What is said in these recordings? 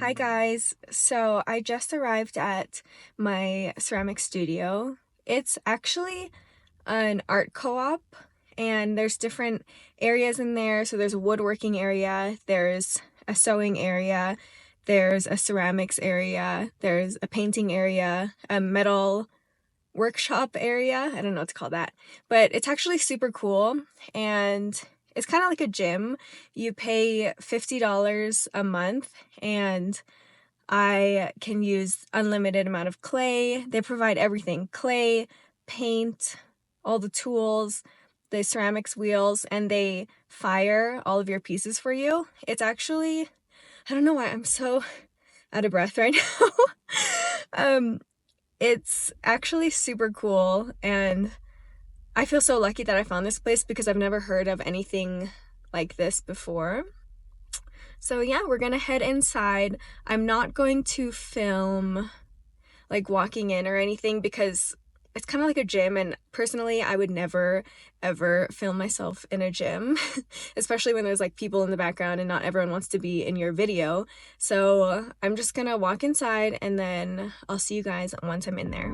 Hi guys, so I just arrived at my ceramic studio. It's actually an art co-op and there's different areas in there. So there's a woodworking area, there's a sewing area, there's a ceramics area, there's a painting area, a metal workshop area. I don't know what to call that, but it's actually super cool and it's kind of like a gym. You pay $50 a month and I can use unlimited amount of clay. They provide everything: clay, paint, all the tools, the ceramics wheels, and they fire all of your pieces for you. It's actually, I don't know why I'm so out of breath right now. It's actually super cool, and I feel so lucky that I found this place because I've never heard of anything like this before. So yeah, we're gonna head inside. I'm not going to film like walking in or anything because it's kind of like a gym, and personally I would never ever film myself in a gym, especially when there's like people in the background and not everyone wants to be in your video. So I'm just gonna walk inside and then I'll see you guys once I'm in there.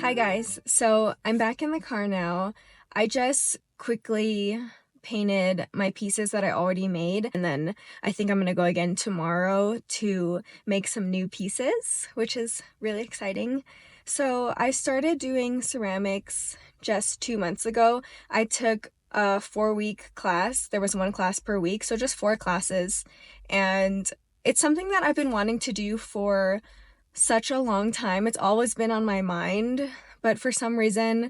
Hi guys, so I'm back in the car now. I just quickly painted my pieces that I already made, and then I think I'm gonna go again tomorrow to make some new pieces, which is really exciting. So I started doing ceramics just 2 months ago. I took a 4-week class. There was one class per week, so just 4 classes, and it's something that I've been wanting to do for such a long time. It's always been on my mind, but for some reason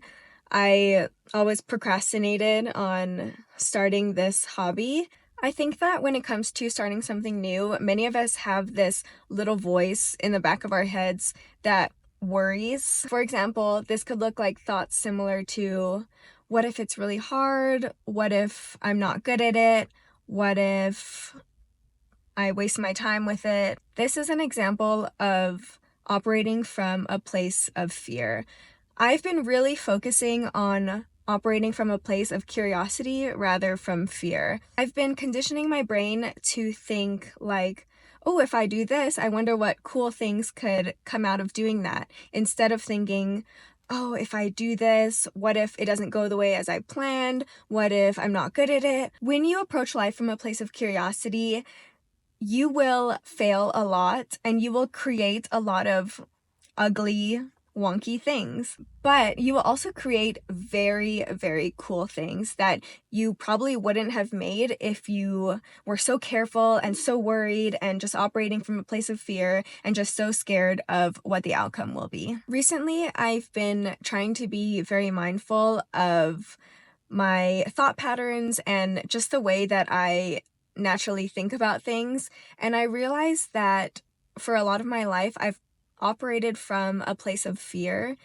I always procrastinated on starting this hobby. I think that when it comes to starting something new, many of us have this little voice in the back of our heads that worries. For example, this could look like thoughts similar to, what if it's really hard? What if I'm not good at it? What if I waste my time with it? This is an example of operating from a place of fear. I've been really focusing on operating from a place of curiosity rather from fear. I've been conditioning my brain to think like, oh, if I do this, I wonder what cool things could come out of doing that, instead of thinking, oh, if I do this, what if it doesn't go the way as I planned? What if I'm not good at it? When you approach life from a place of curiosity, you will fail a lot and you will create a lot of ugly, wonky things. But you will also create very, very cool things that you probably wouldn't have made if you were so careful and so worried and just operating from a place of fear and just so scared of what the outcome will be. Recently, I've been trying to be very mindful of my thought patterns and just the way that I naturally think about things. And I realized that for a lot of my life, I've operated from a place of fear.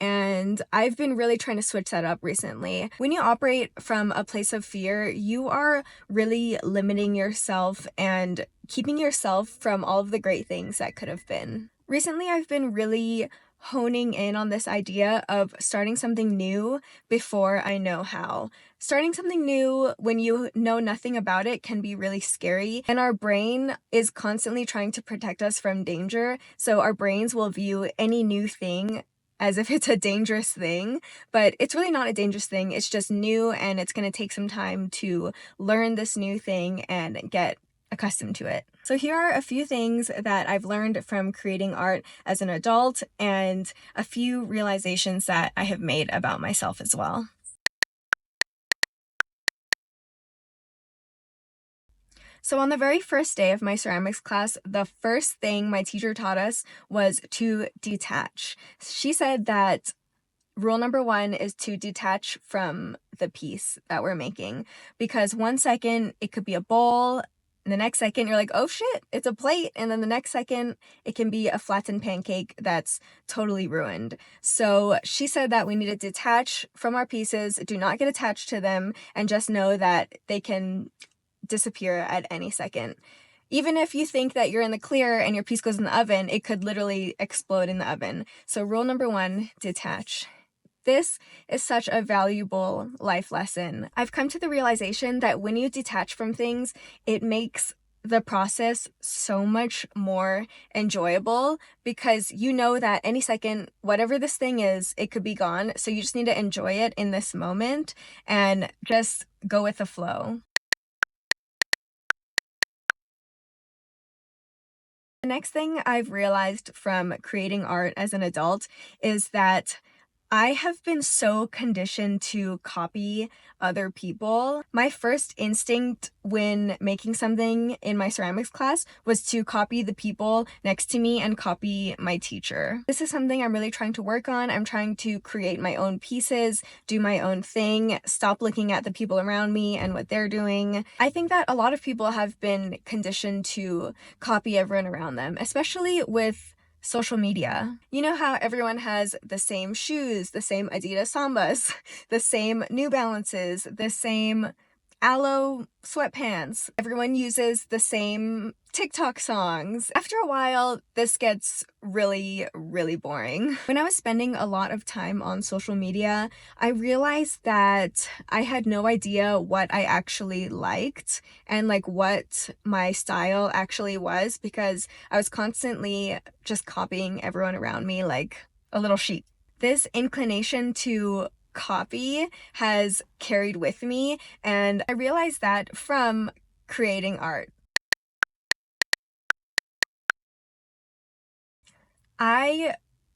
And I've been really trying to switch that up recently. When you operate from a place of fear, you are really limiting yourself and keeping yourself from all of the great things that could have been. Recently, I've been really honing in on this idea of starting something new before I know how. Starting something new when you know nothing about it can be really scary, and our brain is constantly trying to protect us from danger, so our brains will view any new thing as if it's a dangerous thing, but it's really not a dangerous thing. It's just new, and it's going to take some time to learn this new thing and get accustomed to it. So here are a few things that I've learned from creating art as an adult and a few realizations that I have made about myself as well. So on the very first day of my ceramics class, the first thing my teacher taught us was to detach. She said that rule number one is to detach from the piece that we're making, because 1 second it could be a bowl, and the next second you're like, oh shit, it's a plate, and then the next second it can be a flattened pancake that's totally ruined. So she said that we need to detach from our pieces, do not get attached to them, and just know that they can disappear at any second. Even if you think that you're in the clear and your piece goes in the oven, it could literally explode in the oven. So rule number one, detach. This is such a valuable life lesson. I've come to the realization that when you detach from things, it makes the process so much more enjoyable, because you know that any second, whatever this thing is, it could be gone. So you just need to enjoy it in this moment and just go with the flow. The next thing I've realized from creating art as an adult is that I have been so conditioned to copy other people. My first instinct when making something in my ceramics class was to copy the people next to me and copy my teacher. This is something I'm really trying to work on. I'm trying to create my own pieces, do my own thing, stop looking at the people around me and what they're doing. I think that a lot of people have been conditioned to copy everyone around them, especially with social media. You know how everyone has the same shoes, the same Adidas Sambas, the same New Balances, the same Aloe sweatpants. Everyone uses the same TikTok songs. After a while, this gets really, really boring. When I was spending a lot of time on social media, I realized that I had no idea what I actually liked and like what my style actually was, because I was constantly just copying everyone around me like a little sheep. This inclination to copy has carried with me, and I realized that from creating art. I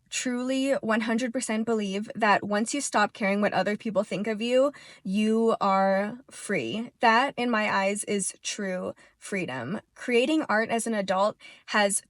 truly 100% believe that once you stop caring what other people think of you, you are free. That, in my eyes, is true freedom. Creating art as an adult has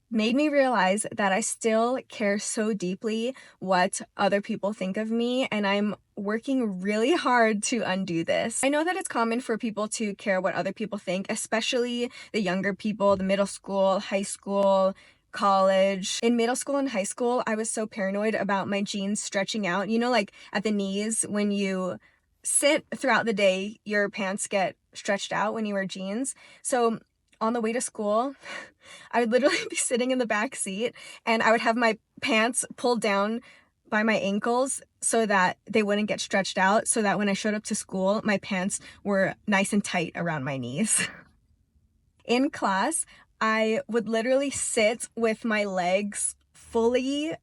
made me realize that I still care so deeply what other people think of me, and I'm working really hard to undo this. I know that it's common for people to care what other people think, especially the younger people, the middle school, high school, college. In middle school and high school, I was so paranoid about my jeans stretching out. You know, like at the knees, when you sit throughout the day, your pants get stretched out when you wear jeans. So on the way to school, I would literally be sitting in the back seat and I would have my pants pulled down by my ankles so that they wouldn't get stretched out, so that when I showed up to school, my pants were nice and tight around my knees. In class, I would literally sit with my legs fully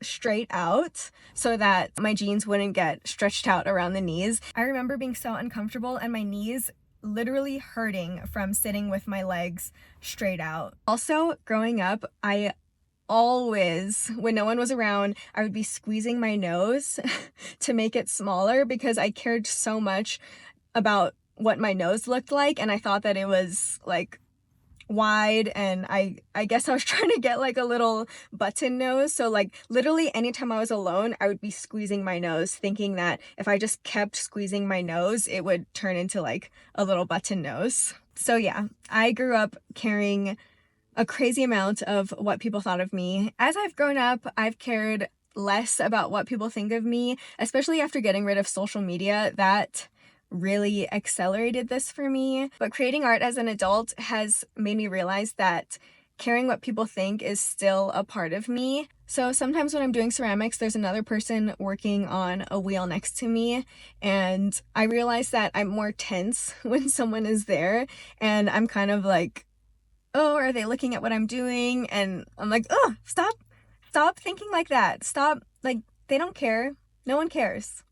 straight out so that my jeans wouldn't get stretched out around the knees. I remember being so uncomfortable and my knees literally hurting from sitting with my legs straight out. Also, growing up, I always, when no one was around, I would be squeezing my nose to make it smaller because I cared so much about what my nose looked like, and I thought that it was like wide, and I guess I was trying to get like a little button nose. So like literally anytime I was alone, I would be squeezing my nose, thinking that if I just kept squeezing my nose, it would turn into like a little button nose. So yeah, I grew up caring a crazy amount of what people thought of me. As I've grown up, I've cared less about what people think of me, especially after getting rid of social media. That really accelerated this for me. But creating art as an adult has made me realize that caring what people think is still a part of me. So sometimes when I'm doing ceramics, there's another person working on a wheel next to me, and I realize that I'm more tense when someone is there, and I'm kind of like, oh, are they looking at what I'm doing? And I'm like, oh, stop thinking like that. Stop, like, they don't care. No one cares.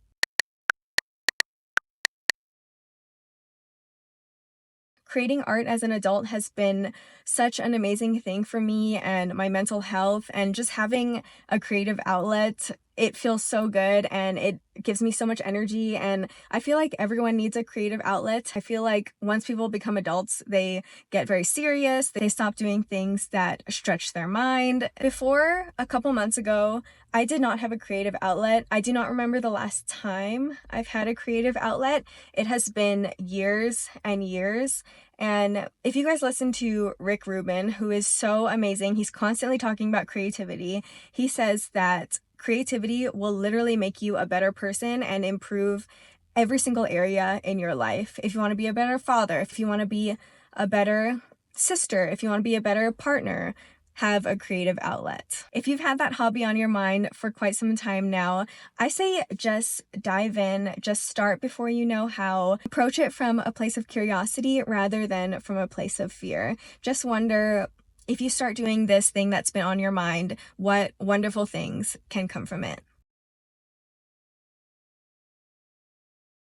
Creating art as an adult has been such an amazing thing for me and my mental health, and just having a creative outlet, it feels so good and it gives me so much energy, and I feel like everyone needs a creative outlet. I feel like once people become adults, they get very serious. They stop doing things that stretch their mind. Before, a couple months ago, I did not have a creative outlet. I do not remember the last time I've had a creative outlet. It has been years and years. And if you guys listen to Rick Rubin, who is so amazing, he's constantly talking about creativity. He says that creativity will literally make you a better person and improve every single area in your life. If you want to be a better father, if you want to be a better sister, if you want to be a better partner, have a creative outlet. If you've had that hobby on your mind for quite some time now, I say just dive in, just start before you know how. Approach it from a place of curiosity rather than from a place of fear. Just wonder, if you start doing this thing that's been on your mind, what wonderful things can come from it.